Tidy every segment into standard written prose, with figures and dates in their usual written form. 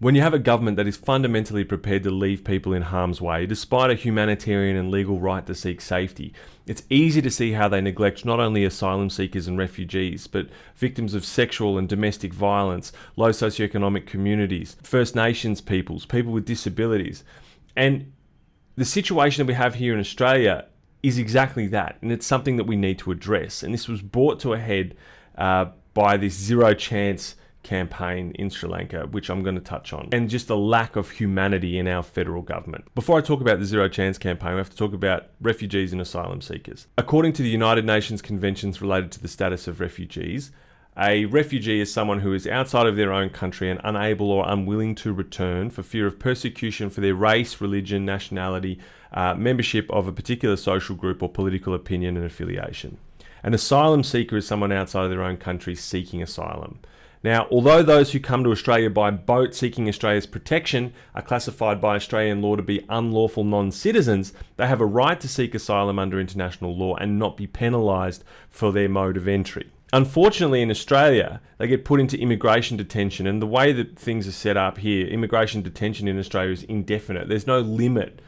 When you have a government that is fundamentally prepared to leave people in harm's way, despite a humanitarian and legal right to seek safety, it's easy to see how they neglect not only asylum seekers and refugees, but victims of sexual and domestic violence, low socioeconomic communities, First Nations peoples, people with disabilities. And the situation that we have here in Australia is exactly that, and it's something that we need to address. And this was brought to a head by this Zero Chance campaign in Sri Lanka, which I'm going to touch on, and just the lack of humanity in our federal government. Before I talk about the Zero Chance campaign, we have to talk about refugees and asylum seekers. According to the United Nations conventions related to the status of refugees, a refugee is someone who is outside of their own country and unable or unwilling to return for fear of persecution for their race, religion, nationality, membership of a particular social group or political opinion and affiliation. An asylum seeker is someone outside of their own country seeking asylum. Now, although those who come to Australia by boat seeking Australia's protection are classified by Australian law to be unlawful non-citizens, they have a right to seek asylum under international law and not be penalised for their mode of entry. Unfortunately, in Australia, they get put into immigration detention, and the way that things are set up here, immigration detention in Australia is indefinite. There's no limit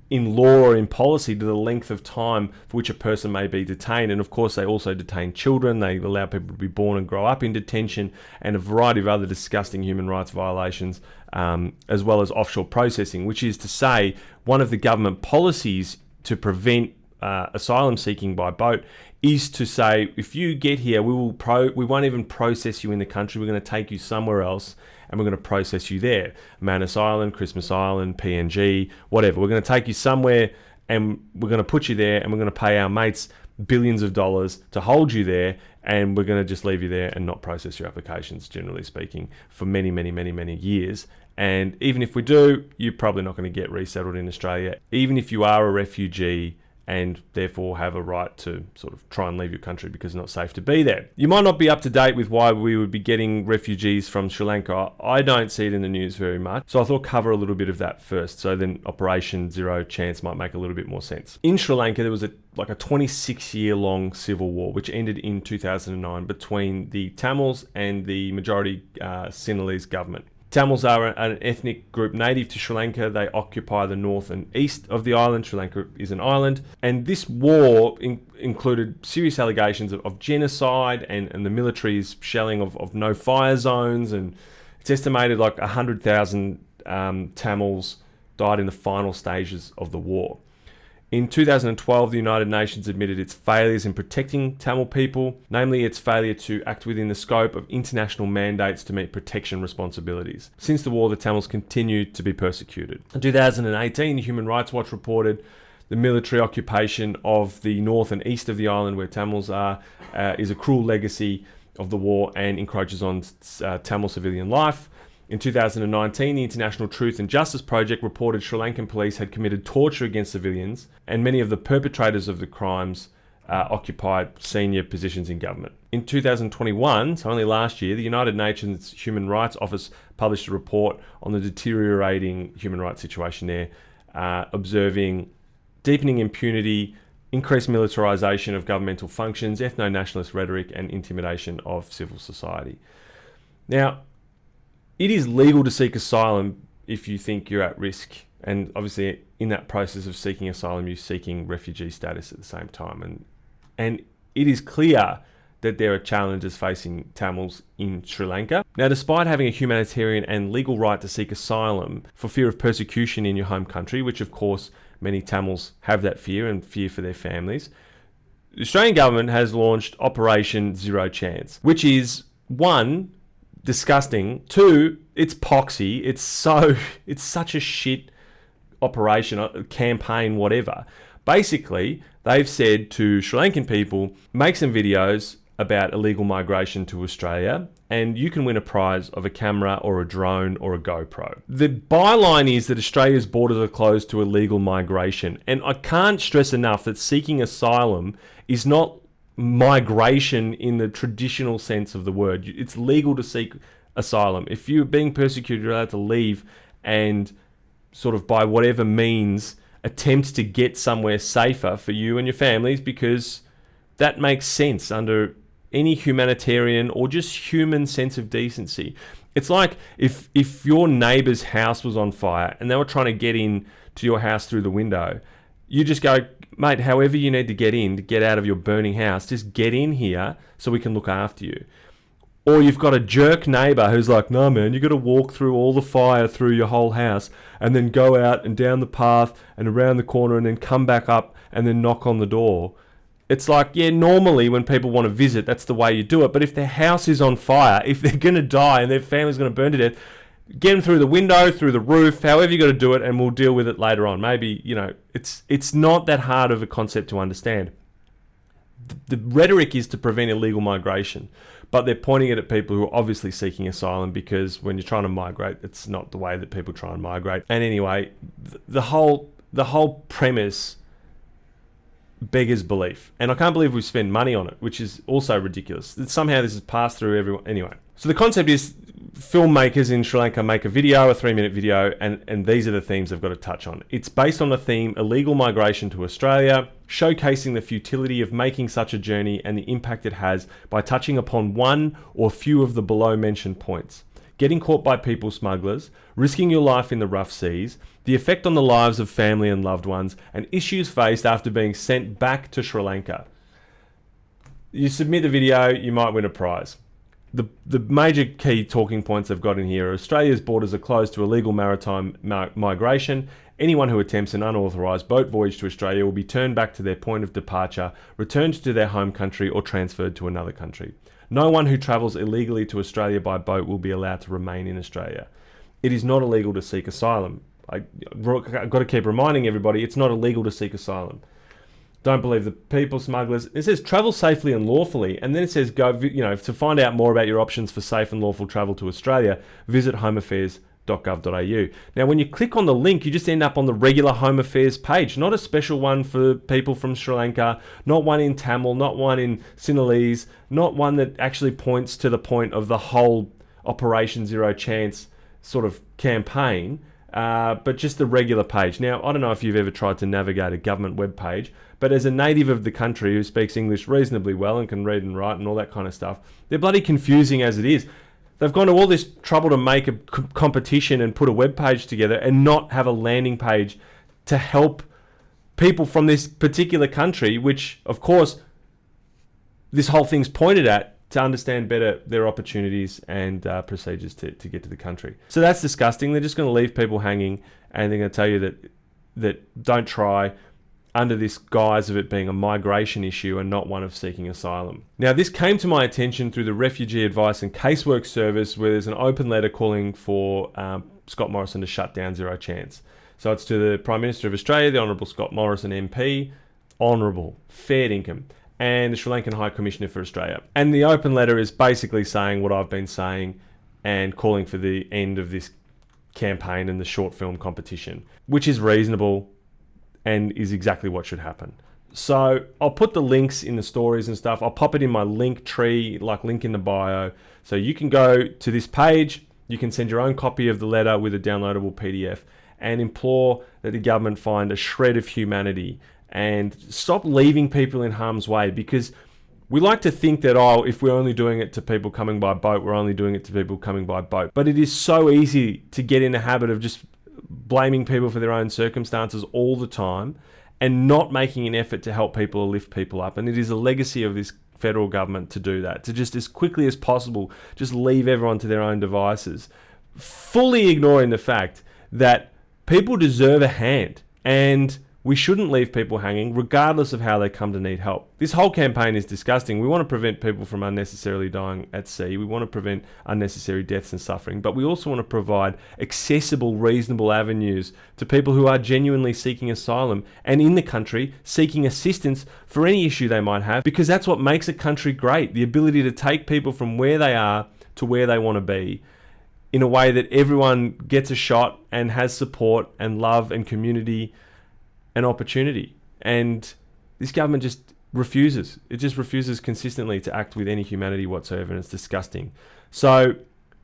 in law or in policy to the length of time for which a person may be detained. And of course, they also detain children. They allow people to be born and grow up in detention, and a variety of other disgusting human rights violations, as well as offshore processing, which is to say, one of the government policies to prevent asylum seeking by boat is to say, if you get here, we won't even process you in the country. We're going to take you somewhere else, and we're going to process you there. Manus Island, Christmas Island, PNG, whatever. We're going to take you somewhere, and we're going to put you there, and we're going to pay our mates billions of dollars to hold you there, and we're going to just leave you there and not process your applications, generally speaking, for many, many, many, many years. And even if we do, you're probably not going to get resettled in Australia. Even if you are a refugee and therefore have a right to sort of try and leave your country because it's not safe to be there. You might not be up to date with why we would be getting refugees from Sri Lanka. I don't see it in the news very much, so I thought cover a little bit of that first, so then Operation Zero Chance might make a little bit more sense. In Sri Lanka, there was a 26-year-long civil war, which ended in 2009 between the Tamils and the majority Sinhalese government. Tamils are an ethnic group native to Sri Lanka. They occupy the north and east of the island. Sri Lanka is an island. And this war included serious allegations of genocide and the military's shelling of no-fire zones. And it's estimated 100,000 Tamils died in the final stages of the war. In 2012, the United Nations admitted its failures in protecting Tamil people, namely its failure to act within the scope of international mandates to meet protection responsibilities. Since the war, the Tamils continued to be persecuted. In 2018, the Human Rights Watch reported the military occupation of the north and east of the island where Tamils are is a cruel legacy of the war and encroaches on Tamil civilian life. In 2019, the International Truth and Justice Project reported Sri Lankan police had committed torture against civilians, and many of the perpetrators of the crimes occupied senior positions in government. In 2021, so only last year, the United Nations Human Rights Office published a report on the deteriorating human rights situation there, observing deepening impunity, increased militarization of governmental functions, ethno-nationalist rhetoric, and intimidation of civil society. Now, it is legal to seek asylum if you think you're at risk. And obviously, in that process of seeking asylum, you're seeking refugee status at the same time. And it is clear that there are challenges facing Tamils in Sri Lanka. Now, despite having a humanitarian and legal right to seek asylum for fear of persecution in your home country, which of course many Tamils have that fear and fear for their families, the Australian government has launched Operation Zero Chance, which is, one, disgusting. Two, it's poxy. It's such a shit operation, campaign, whatever. Basically, they've said to Sri Lankan people, make some videos about illegal migration to Australia, and you can win a prize of a camera or a drone or a GoPro. The byline is that Australia's borders are closed to illegal migration, and I can't stress enough that seeking asylum is not migration in the traditional sense of the word. It's legal to seek asylum. If you're being persecuted, you're allowed to leave and sort of by whatever means attempt to get somewhere safer for you and your families, because that makes sense under any humanitarian or just human sense of decency. It's like if your neighbour's house was on fire and they were trying to get in to your house through the window, you just go, mate, however you need to get in to get out of your burning house, just get in here so we can look after you. Or you've got a jerk neighbour who's like, no, man, you got to walk through all the fire through your whole house and then go out and down the path and around the corner and then come back up and then knock on the door. It's like, yeah, normally when people want to visit, that's the way you do it. But if their house is on fire, if they're going to die and their family's going to burn to death, get them through the window, through the roof, however you got to do it, and we'll deal with it later on. Maybe, it's not that hard of a concept to understand. The rhetoric is to prevent illegal migration, but they're pointing it at people who are obviously seeking asylum, because when you're trying to migrate, it's not the way that people try and migrate. And anyway, the whole premise beggars belief. And I can't believe we spend money on it, which is also ridiculous. Somehow this is passed through everyone. Anyway, so the concept is filmmakers in Sri Lanka make a 3-minute video, and these are the themes they've got to touch on. It's based on the theme illegal migration to Australia, showcasing the futility of making such a journey and the impact it has by touching upon one or few of the below mentioned points. Getting caught by people smugglers, risking your life in the rough seas, the effect on the lives of family and loved ones, and issues faced after being sent back to Sri Lanka. You submit the video, you might win a prize. The major key talking points I've got in here are: Australia's borders are closed to illegal maritime migration. Anyone who attempts an unauthorised boat voyage to Australia will be turned back to their point of departure, returned to their home country, or transferred to another country. No one who travels illegally to Australia by boat will be allowed to remain in Australia. It is not illegal to seek asylum. I've got to keep reminding everybody, it's not illegal to seek asylum. Don't believe the people smugglers. It says travel safely and lawfully, and then it says go. To find out more about your options for safe and lawful travel to Australia, visit homeaffairs.gov.au. Now, when you click on the link, you just end up on the regular Home Affairs page, not a special one for people from Sri Lanka, not one in Tamil, not one in Sinhalese, not one that actually points to the point of the whole Operation Zero Chance sort of campaign. But just the regular page. Now, I don't know if you've ever tried to navigate a government web page, but as a native of the country who speaks English reasonably well and can read and write and all that kind of stuff, they're bloody confusing as it is. They've gone to all this trouble to make a competition and put a web page together and not have a landing page to help people from this particular country, which, of course, this whole thing's pointed at, to understand better their opportunities and procedures to get to the country. So that's disgusting. They're just going to leave people hanging, and they're going to tell you that don't try, under this guise of it being a migration issue and not one of seeking asylum. Now, this came to my attention through the Refugee Advice and Casework Service, where there's an open letter calling for Scott Morrison to shut down Zero Chance. So it's to the Prime Minister of Australia, the Honourable Scott Morrison MP, Honourable, fair income, and the Sri Lankan High Commissioner for Australia. And the open letter is basically saying what I've been saying and calling for the end of this campaign and the short film competition, which is reasonable and is exactly what should happen. So I'll put the links in the stories and stuff. I'll pop it in my link tree, like link in the bio. So you can go to this page, you can send your own copy of the letter with a downloadable PDF and implore that the government find a shred of humanity and stop leaving people in harm's way, because we like to think that, if we're only doing it to people coming by boat, we're only doing it to people coming by boat. But it is so easy to get in the habit of just blaming people for their own circumstances all the time and not making an effort to help people or lift people up. And it is a legacy of this federal government to do that, to just as quickly as possible, just leave everyone to their own devices, fully ignoring the fact that people deserve a hand, and we shouldn't leave people hanging regardless of how they come to need help. This whole campaign is disgusting. We want to prevent people from unnecessarily dying at sea. We want to prevent unnecessary deaths and suffering, but we also want to provide accessible, reasonable avenues to people who are genuinely seeking asylum and in the country seeking assistance for any issue they might have, because that's what makes a country great, the ability to take people from where they are to where they want to be in a way that everyone gets a shot and has support and love and community and opportunity. And this government just refuses. It just refuses consistently to act with any humanity whatsoever, and it's disgusting. So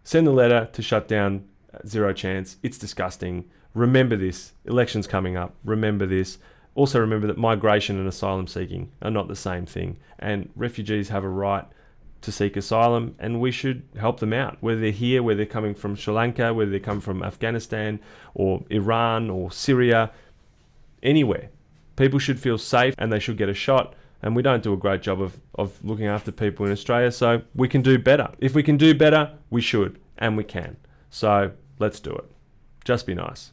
send the letter to shut down Zero Chance. It's disgusting. Remember this. Elections coming up. Remember this. Also remember that migration and asylum seeking are not the same thing, and refugees have a right to seek asylum, and we should help them out, whether they're here, whether they're coming from Sri Lanka, whether they come from Afghanistan or Iran or Syria, anywhere. People should feel safe and they should get a shot, and we don't do a great job of looking after people in Australia, so we can do better. If we can do better, we should, and we can. So let's do it. Just be nice.